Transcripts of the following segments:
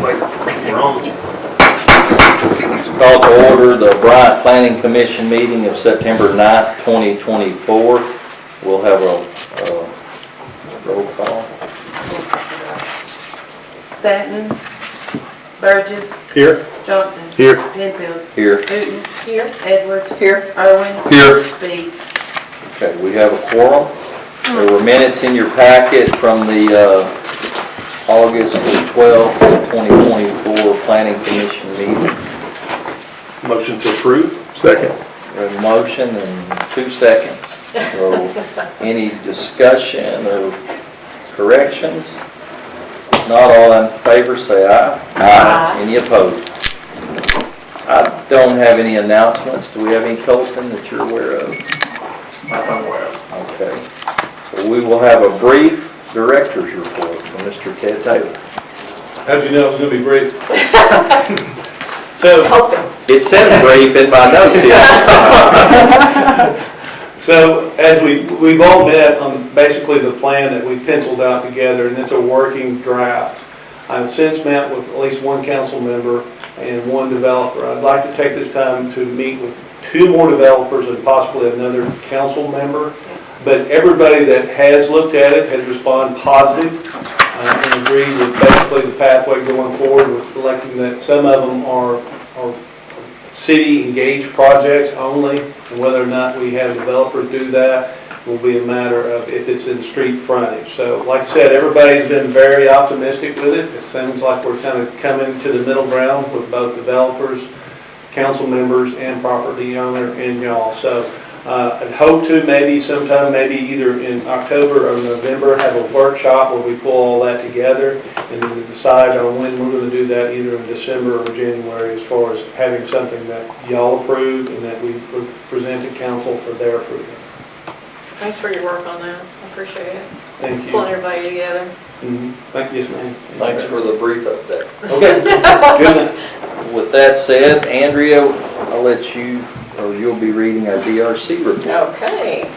We're on. Call to order the Bryant Planning Commission meeting of September 9th, 2024. We'll have a roll call. Stanton. Burgess. Here. Johnson. Here. Penfield. Here. Newton. Here. Edwards. Here. Irwin. Here. Speed. Okay, we have a quorum. There were minutes in your packet from the August 12th, 2024 Planning Commission meeting. Motion to approve. Second. We have a motion and 2 seconds. So, any discussion or corrections? If not, all in favor say aye. Aye. Any opposed? I don't have any announcements. Do we have any, Colton, that you're aware of? I'm aware of. Okay. So we will have a brief director's report from Mr. Ted Taylor. How'd you know it was going to be brief? So It says brief in my notes here. So as we've all met on basically the plan that we penciled out together, and it's a working draft. I've since met with at least one council member and one developer. I'd like to take this time to meet with 2 more developers and possibly another council member. But everybody that has looked at it has responded positive and agreed with basically the pathway going forward, with electing that some of them are city engaged projects only, and whether or not we have developers do that will be a matter of if it's in street frontage. So like I said, everybody's been very optimistic with it. It seems like we're kind of coming to the middle ground with both developers, council members, and property owner and y'all. So I'd hope to maybe sometime, maybe either in October or November, have a workshop where we pull all that together and then decide on when we're going to do that, either in December or January, as far as having something that y'all approve and that we present to council for their approval. Thanks for your work on that. I appreciate it. Thank you. Pulling everybody together. Thank you, yes, ma'am. Thanks for the brief update. Okay, good. With that said, Andrea, I'll let you, or you'll be reading our DRC report. Okay.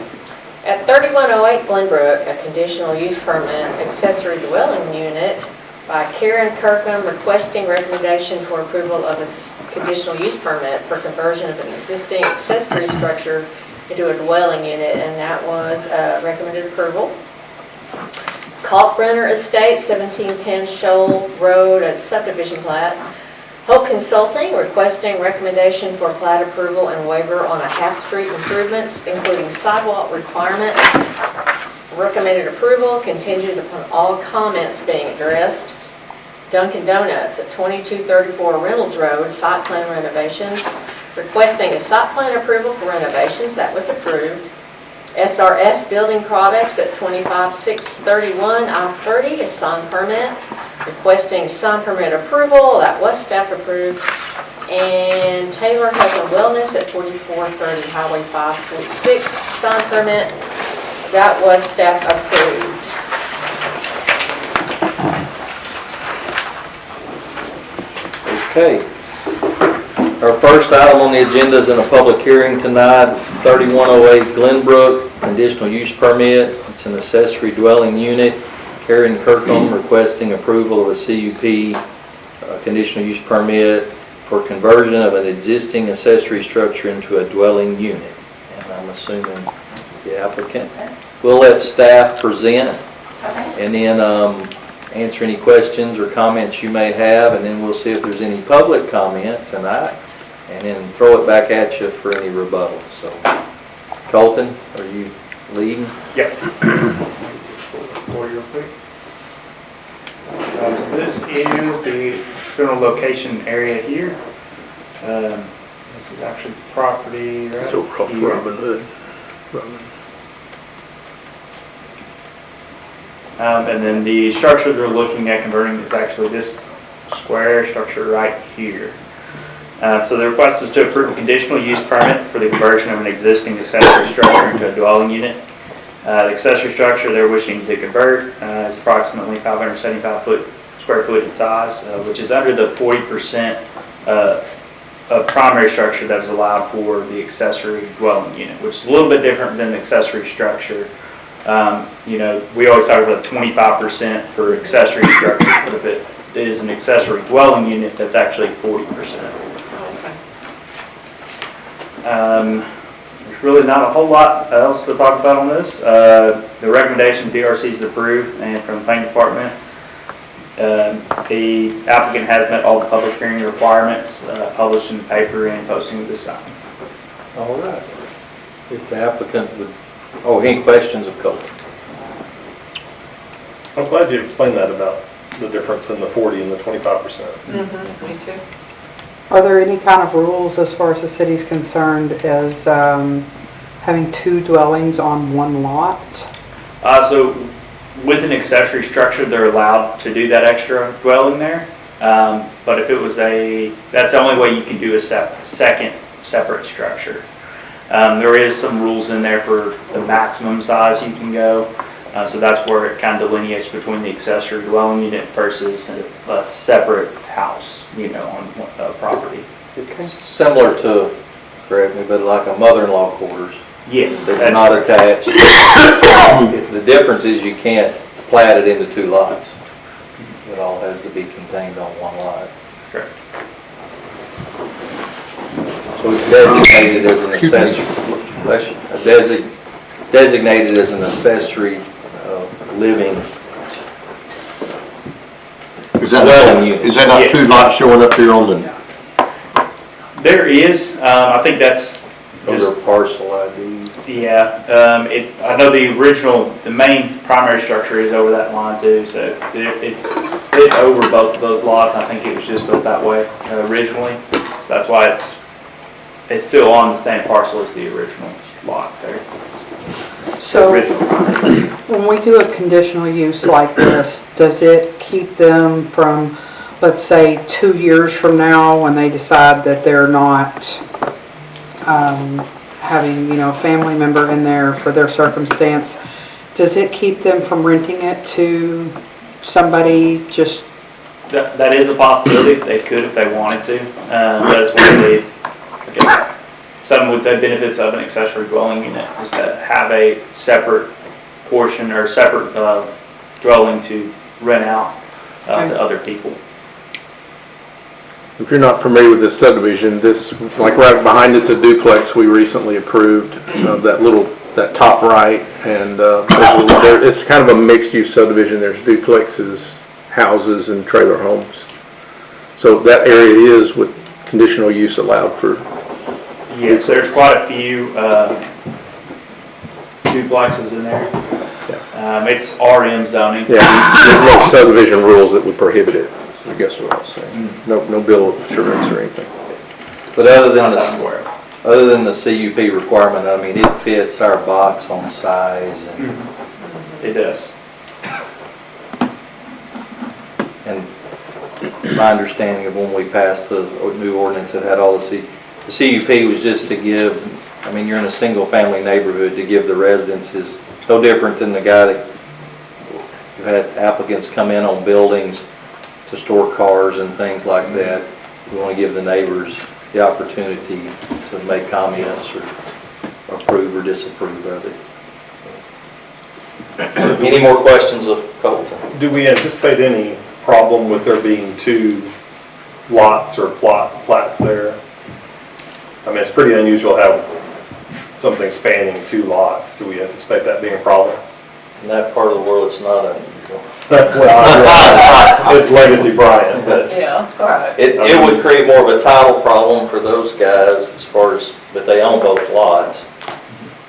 At 3108 Glenbrook, a conditional use permit accessory dwelling unit by Karen Kirkham requesting recommendation for approval of a conditional use permit for conversion of an existing accessory structure into a dwelling unit, and that was recommended approval. Kalkbrenner Estate, 1710 Shoal Road, a subdivision plat. Hope Consulting requesting recommendation for plat approval and waiver on a half-street improvements, including sidewalk requirement. Recommended approval contingent upon all comments being addressed. Dunkin' Donuts at 2234 Reynolds Road, site plan renovations. Requesting a site plan approval for renovations, that was approved. SRS Building Products at 25631 I-30, a sign permit. Requesting sign permit approval, that was staff approved. And Taylor Health and Wellness at 4430 Highway 5, Suite 6, sign permit, that was staff approved. Okay. Our first item on the agenda is in a public hearing tonight. It's 3108 Glenbrook, conditional use permit. It's an accessory dwelling unit. Karen Kirkham requesting approval of a CUP conditional use permit for conversion of an existing accessory structure into a dwelling unit. And I'm assuming it's the applicant. We'll let staff present and then answer any questions or comments you may have, and then we'll see if there's any public comment tonight, and then throw it back at you for any rebuttal. So, Colton, are you leading? Yep. Real quick. So this is the general location area here. This is actually the property right So across here. Robin Hood. And then the structure they're looking at converting is actually this square structure right here. So the request is to approve a conditional use permit for the conversion of an existing accessory structure into a dwelling unit. The accessory structure they're wishing to convert is approximately 575 square foot in size, which is under the 40% of primary structure that is allowed for the accessory dwelling unit, which is a little bit different than the accessory structure. You know, we always talk about 25% for accessory structures, but if it is an accessory dwelling unit that's actually 40%. There's really not a whole lot else to talk about on this. The recommendation DRC is approved, and from the planning department, the applicant has met all the public hearing requirements, published in the paper and posting of the sign. All right. If the applicant would, any questions of Colton? I'm glad you explained that about the difference in the 40 and the 25%. Me too. Are there any kind of rules as far as the city's concerned as having 2 dwellings on 1 lot? So with an accessory structure, they're allowed to do that extra dwelling there. But if it was that's the only way you can do a second separate structure. There is some rules in there for the maximum size you can go. So that's where it kind of delineates between the accessory dwelling unit versus a separate house, on a property. Similar to, correct me, but like a mother-in-law quarters. Yes. That's not attached. The difference is you can't plat it into 2 lots. It all has to be contained on 1 lot. Correct. So it's designated as an accessory, designated as an accessory living dwelling unit. Is that not 2 lots showing up here on the, There is, I think that's Those just, are parcel IDs. yeah, I know the main primary structure is over that line too, so it's over both of those lots. I think it was just built that way originally, so that's why it's still on the same parcel as the original lot there. So Original. when we do a conditional use like this, does it keep them from, let's say, 2 years from now when they decide that they're not having, a family member in there for their circumstance, does it keep them from renting it to somebody just? That is a possibility. They could if they wanted to. That's one of the, I guess, some would say benefits of an accessory dwelling unit is to have a separate portion or separate dwelling to rent out to other people. If you're not familiar with this subdivision, this, like right behind it's a duplex we recently approved, that top right, and it's kind of a mixed-use subdivision. There's duplexes, houses, and trailer homes. So that area is with conditional use allowed for. Yes, there's quite a few duplexes in there. It's RM zoning. Yeah, there's no subdivision rules that would prohibit it, I guess what I was saying. No bill of insurance or anything. But other than Not that I'm aware of. Other than the CUP requirement, I mean, it fits our box on size and, It does. and my understanding of when we passed the new ordinance that had all the CUP was just to give, I mean, you're in a single family neighborhood, to give the residents is no different than the guy that, you had applicants come in on buildings to store cars and things like that. We want to give the neighbors the opportunity to make comments or approve or disapprove of it. Any more questions of Colton? Do we anticipate any problem with there being 2 lots or plats there? I mean, it's pretty unusual to have something spanning 2 lots. Do we anticipate that being a problem? In that part of the world, it's not unusual. Well, it's Legacy Bryant, but Yeah, all right. It would create more of a title problem for those guys as far as, but they own both lots.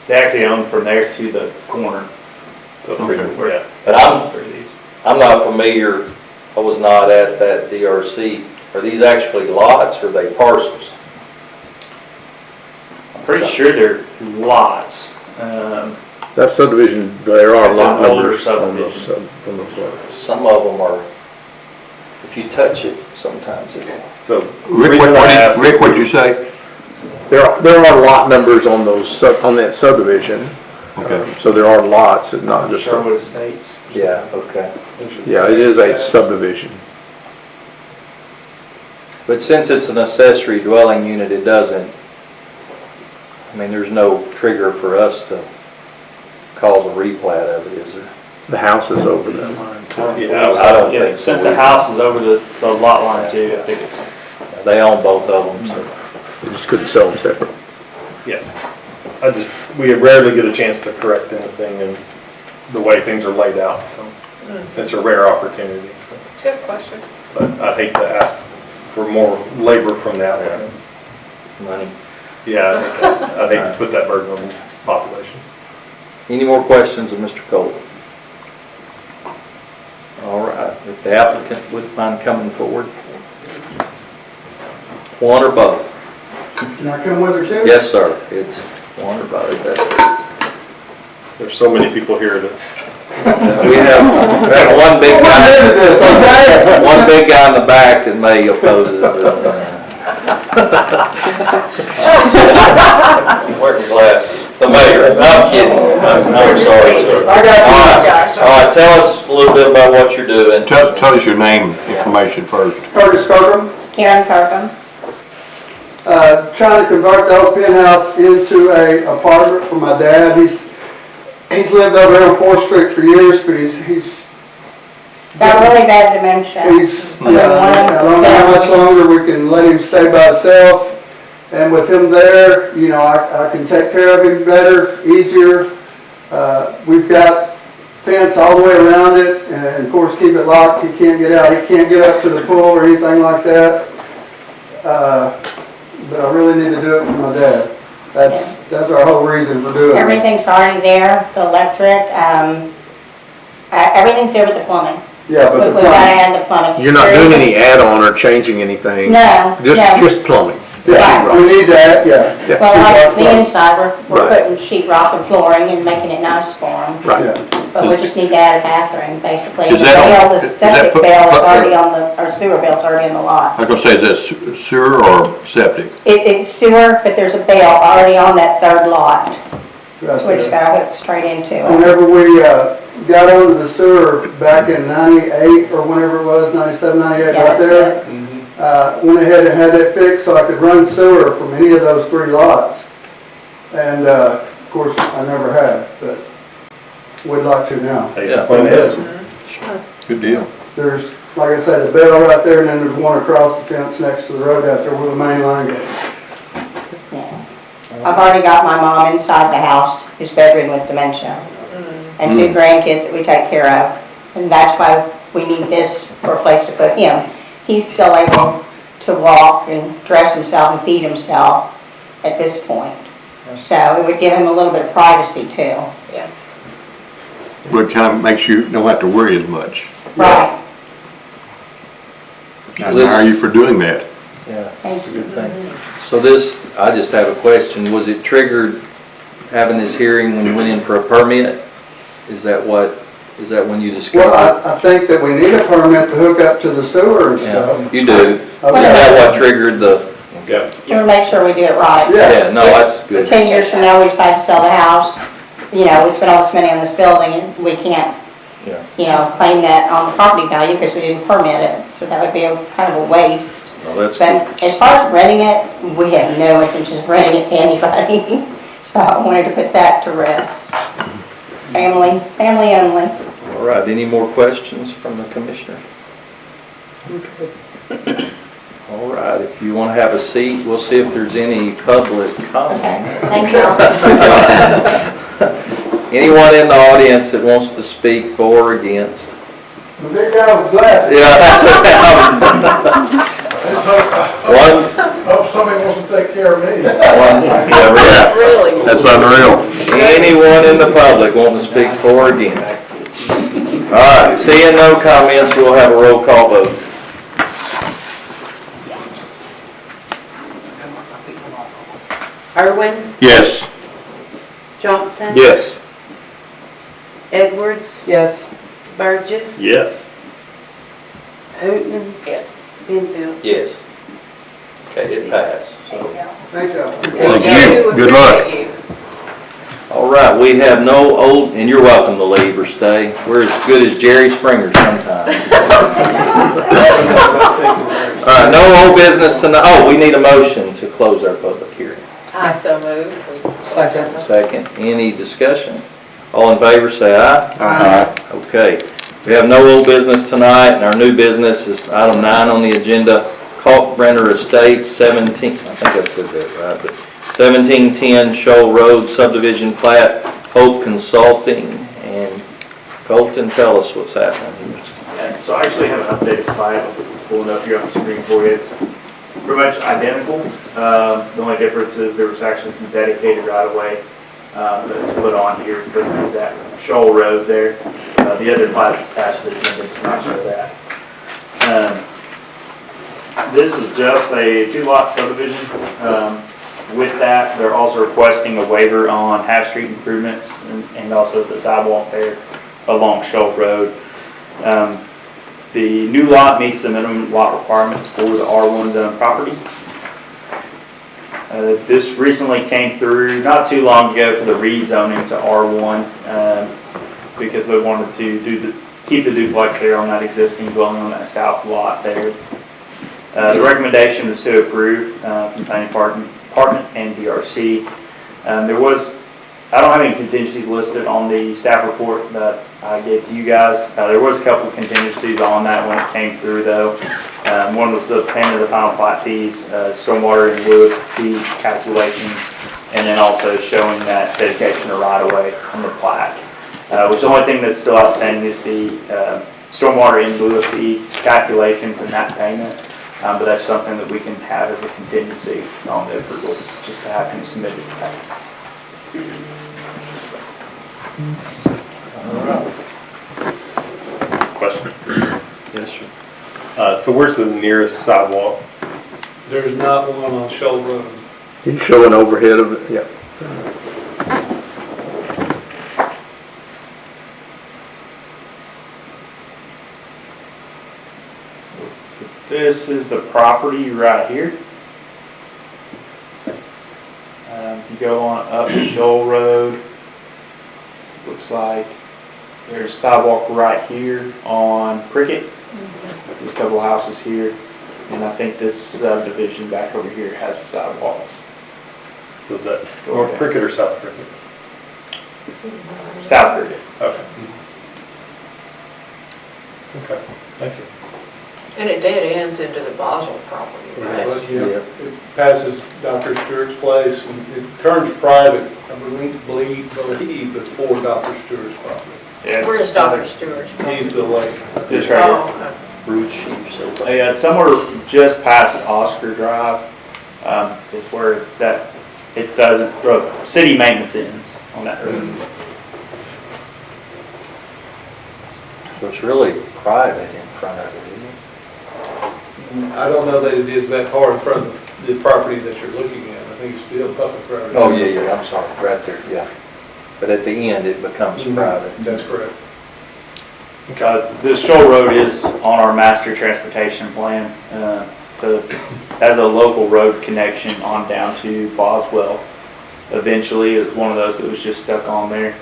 They actually own from there to the corner. yeah. But I'm not familiar, I was not at that DRC. Are these actually lots or are they parcels? I'm pretty sure they're lots. That subdivision, there are It's lot an older numbers on those subdivision. on those lots. Some of them are, if you touch it, sometimes it will. So, Rick, what'd you say? There are lot numbers on those, on that subdivision. Okay. So there are lots and not just, Sherwood Estates. Yeah, okay. yeah, it is a subdivision. But since it's an accessory dwelling unit, it doesn't, I mean, there's no trigger for us to cause a replat of it, is there? The house is over that line. Yeah, I don't Yeah, think so. since the house is over the lot line too, I think it's, They own both of them, so. You just couldn't sell them separate. we rarely get a chance to correct anything in the way things are laid out, so it's a rare opportunity, so. It's a good question. But I'd hate to ask for more labor from that. Money. Yeah, I'd hate to put that burden on this population. Any more questions of Mr. Cole? All right, if the applicant would mind coming forward. One or both? Can I come with her too? Yes, sir, it's one or both. There's so many people here that, We have one big guy, one big guy in the back that may oppose it. Wearing glasses. The mayor, I'm kidding, I'm sorry, sir. I got you. All right, tell us a little bit about what you're doing. Tell us your name, information first. Curtis Kirkham, Karen Kirkham. trying to convert the old penthouse into a apartment for my dad. He's lived over here on 4th Street for years, but he's Got really bad dementia. I don't know how much longer we can let him stay by himself. And with him there, you know, I can take care of him better, easier. We've got fence all the way around it, and of course keep it locked. He can't get out. He can't get up to the pool or anything like that. But I really need to do it for my dad. That's our whole reason for doing it. Everything's already there, the electric, everything's there with the plumbing. Yeah, but the We gotta plumbing. add the plumbing. You're not doing any add-on or changing anything? No, no. Just plumbing? Yeah, we need that, yeah. Yeah. Well, like the inside, we're Right. putting sheet rock and flooring and making it nice for them. Right. Yeah. But we just need to add a bathroom, basically. Is The that on- bill, the is that septic put- bill is put- already on the, our sewer bill's already in the lot. I was gonna say, is that sewer or septic? It's sewer, but there's a bill already on that third lot, That's so we just it. gotta hook straight into it. Whenever we got onto the sewer back in 98 or whenever it was, 97, 98, Yeah, right that's there, it. went ahead and had that fixed so I could run sewer from any of those 3 lots. And of course, I never have, but would like to now. they should plan ahead. Good deal. There's, like I said, the bell right there, and then there's one across the fence next to the road out there where the main line goes. Yeah. I've already got my mom inside the house who's bedridden with dementia, and 2 grandkids that we take care of. And that's why we need this for a place to put him. He's still able to walk and dress himself and feed himself at this point. So it would give him a little bit of privacy too. Well, it kind of makes you don't have to worry as much. Right. I admire you for doing that. Yeah. Thank you. Good thing. So this, I just have a question, was it triggered having this hearing when you went in for a permit? Is that when you discovered? Well, I think that we need a permit to hook up to the sewer and Yeah, stuff. you do. Is Okay. that what triggered the, Yeah. We'll make sure we do it right. yeah, no, that's good. 10 years from now, we decide to sell the house, you know, we spent all this money on this building and we can't, Yeah. you know, claim that on the property value because we didn't permit it. So that would be kind of a waste. No, that's good. But as far as renting it, we have no intention of renting it to anybody. So I wanted to put that to rest. Family only. All right, any more questions from the commissioner? All right, if you want to have a seat, we'll see if there's any public Okay, comment. thank you. Anyone in the audience that wants to speak for or against? The big guy with glasses. Yeah, that's what One, Hope somebody wants to take care of me. yeah, Really? That's unreal. anyone in the public want to speak for or against? All right, seeing no comments, we'll have a roll call vote. Irwin, Yes. Johnson, Yes. Edwards, Yes. Burgess, Yes. Hooten, Yes. Benfield. Yes. Okay, it passed. Thank you. Thank you. Good luck. Appreciate you. All right, we have no old, and you're welcome to leave or stay. We're as good as Jerry Springer sometimes. All right, no old business tonight. Oh, we need a motion to close our public hearing. I so moved. Second, any discussion? All in favor, say aye. Aye. Okay, We have no old business tonight, and our new business is item 9 on the agenda, Kalkbrenner Estates, 17, I think I said that right, but 1710 Shoal Road subdivision plat, Hope Consulting, and Colton, tell us what's happening here. Yeah, so I actually have an updated plat pulling up here on the screen for you. It's pretty much identical. The only difference is there was actually some dedicated right-of-way that's put on here for that Shoal Road there. The other plat that's attached to the agenda does not show that. This is just a 2-lot subdivision. With that, they're also requesting a waiver on Half Street improvements and also the sidewalk there along Shoal Road. The new lot meets the minimum lot requirements for the R1 zone property. This recently came through not too long ago for the rezoning to R1 because they wanted to keep the duplex there on that existing dwelling on that south lot there. The recommendation is to approve from Planning Department and DRC. I don't have any contingencies listed on the staff report that I gave to you guys. There was a couple of contingencies on that when it came through though. One was the payment of the final plat fees, stormwater and wood fee calculations, and then also showing that dedication of right-of-way on the plat. Which the only thing that's still outstanding is the stormwater and wood fee calculations and that payment. But that's something that we can have as a contingency on the approval, just to have him submit it back. Question. Yes, sir. So where's the nearest sidewalk? There's not one on Shoal Road. Can you show an overhead of it? Yeah. This is the property right here. If you go on up Shoal Road, looks like there's sidewalk right here on Prickett. There's a couple of houses here, and I think this subdivision back over here has sidewalks. So is that North Prickett or South Prickett? South Prickett. Okay. Okay, thank you. And it dead ends into the Boswell property, right? But, yeah, it passes Dr. Stewart's place and it turns private, I believe before Dr. Stewart's property. Yeah, Where is Dr. Stewart's? He's the lake. Just right here. Oh, okay. Root sheep, so. Yeah, it's somewhere just past Oscar Drive, is where it does, city maintenance ends on that road. So it's really private in front of it, isn't it? I don't know that it is that far in front of the property that you're looking at. I think it's still public property. Oh, yeah, I'm sorry, right there, yeah. But at the end, it becomes private. That's correct. This Shoal Road is on our master transportation plan, as a local road connection on down to Boswell. Eventually, it's one of those that was just stuck on there.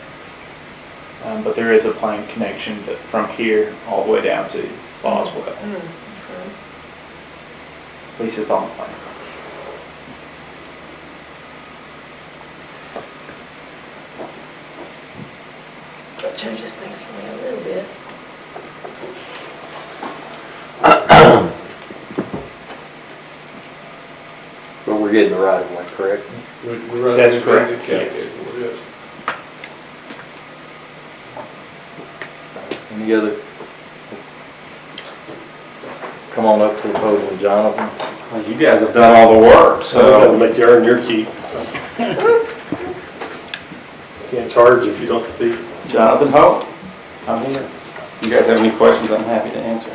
But there is a planned connection from here all the way down to Boswell. At least it's on the plan. That changes things for me a little bit. But we're getting the right of way, correct? That's correct, yes. Any other? Come on up to the podium, Jonathan. Well, you guys have done all the work, so make you earn your keep. Can't charge if you don't speak. Jonathan Hope, I'm here. You guys have any questions, I'm happy to answer.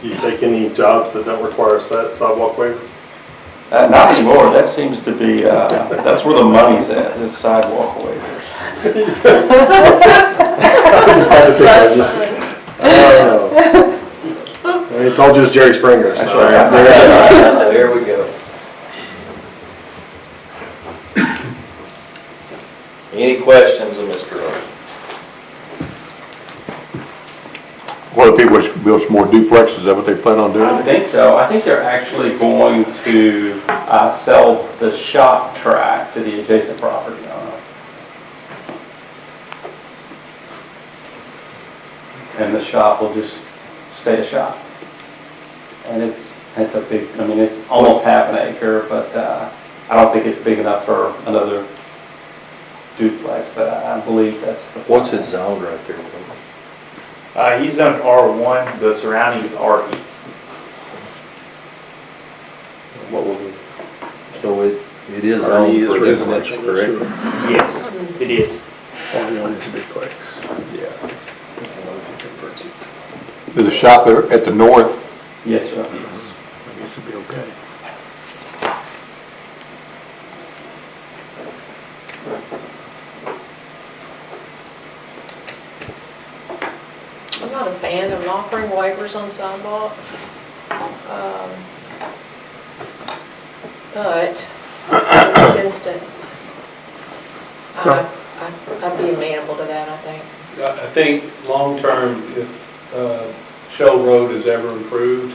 You take any jobs that don't require a sidewalk waiver? Not anymore, that seems to be, that's where the money's at, is sidewalk waivers. I just had to pick on you. It's all just Jerry Springer. That's so. right. There we go. Any questions of Mr. Rhodes? What do people wish to build some more duplexes? Is that what they plan on doing? I think so. I think they're actually going to sell the shop track to the adjacent property owner. and the shop will just stay a shop. And it's a big, I mean, it's almost half an acre, but I don't think it's big enough for another duplex, but I believe that's the. What's his zone right there? He's zoned R1, the surrounding is RE. What was it? So it is RE zoned is for residential, residential, correct? Yes, it is. R1 is a duplex. There's a shop there at the north. Yes, sir. I guess it'd be okay. I'm not a fan of offering waivers on sidewalks. But in this instance, I'd be amenable to that, I think. I think long-term, if Shell Road is ever improved,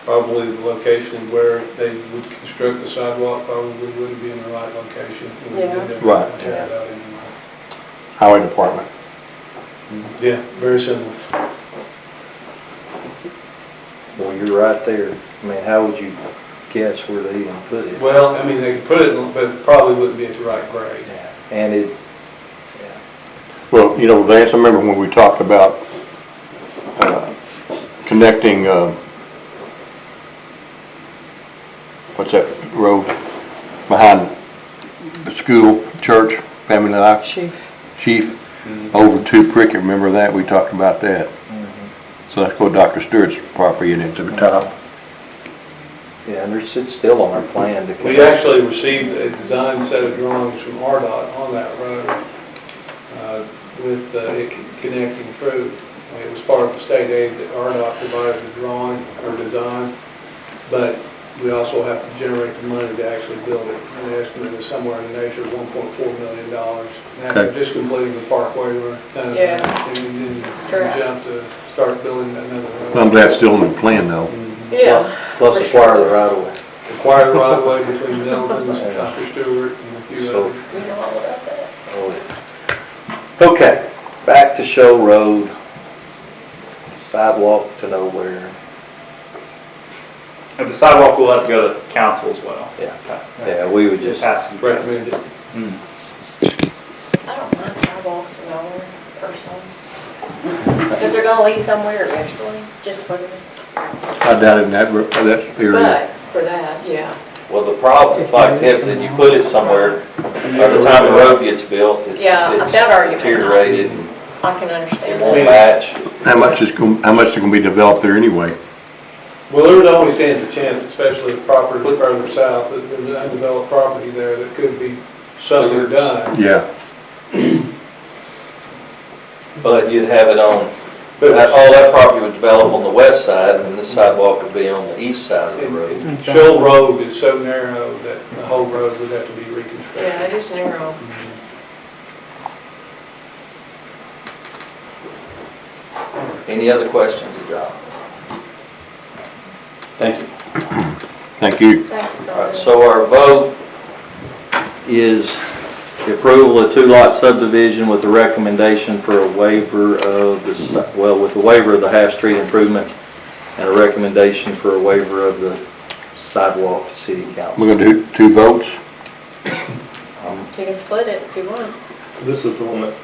probably the location where they would construct the sidewalk probably wouldn't be in the right location. Yeah. Right. Tear it out anyway. Highway Department. Yeah, very similar. Well, you're right there. I mean, how would you guess where they even put it? Well, I mean, they could put it, but it probably wouldn't be at the right grade. Yeah. And it, Well, you know, Lance, I remember when we talked about connecting, what's that road behind the school, church, Family Life, Chief, over to Prickett, remember that? We talked about that. So that's go Dr. Stewart's property and into the top. yeah, and it's still on our plan to We connect. actually received a design set of drawings from RDOT on that road with it connecting through. It was part of the state aid that RDOT provided the drawing or design, but we also have to generate the money to actually build it. And the estimate is somewhere in the nature of $1.4 million. And after just completing the parkway, we're kind of, Yeah. and then Correct. jump to start building another road. I'm glad it's still in the plan though. Yeah. Plus acquire the right of way. Acquire the right of way between Nelson, Dr. Stewart, and a few So- others. We know all about that. Oh, yeah. Okay, back to Show Road. Sidewalk to nowhere. And the sidewalk will have to go to council as well. Yeah, we would just, Has to be Recommend it. I don't mind sidewalks to nowhere, personally. Because they're gonna lead somewhere eventually, just for the, I doubt in that area. but for that, yeah. well, the problem, it's like Ted said, you put it somewhere, by the time the road gets built, Yeah, it's that argument. deteriorated and I can it understand won't that. match. How much is going to be developed there anyway? Well, there always stands a chance, especially with property further south, that there's undeveloped property there that could be something done. Yeah. But you'd have it on, all that property would develop on the west side, and this sidewalk would be on the east side of the road. And Shell Road is so narrow that the whole road would have to be reconstructed. Yeah, it is narrow. Any other questions, John? Thank you. Thank you. Thanks, All right, Brian. so our vote is the approval of two-lot subdivision with the recommendation for a waiver of the, with the waiver of the half-street improvements and a recommendation for a waiver of the sidewalk to city council. We're going to do 2 votes. You can split it if you want. This is the one that,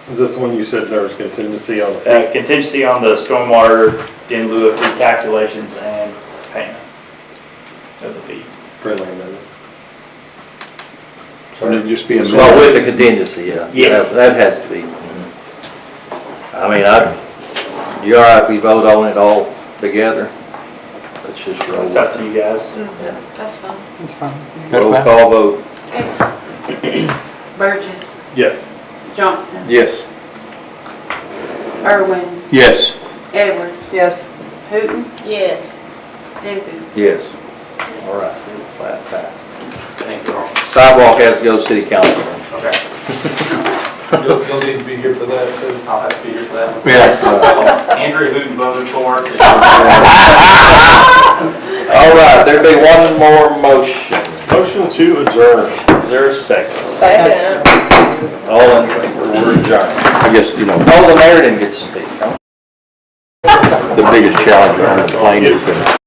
is this the one you said there was contingency on? Contingency on the stormwater in lieu of recalculations and payment of the fee. Friendly amendment. So it'd just be a Well, with the contingency, yeah. Yes. That has to be. I mean, you all right if we vote on it all together? Let's just roll. It's up to you guys. That's fine. It's fine. Roll call vote. Burgess, Yes. Johnson, Yes. Irwin, Yes. Edwards, Yes. Hooten, Yeah. Dugu. Yes. All right, flat pass. Thank you all. Sidewalk has to go to city council. Okay. You'll need to be here for that, too. I'll have to be here for that. Yeah. Andrew Hooten voted for it. All right, there'd be one more motion. Motion to adjourn. Is there a second? Second. All in favor, we're adjourned. I guess, you know. Oh, the mayor didn't get to speak, huh? the biggest challenge on the plane is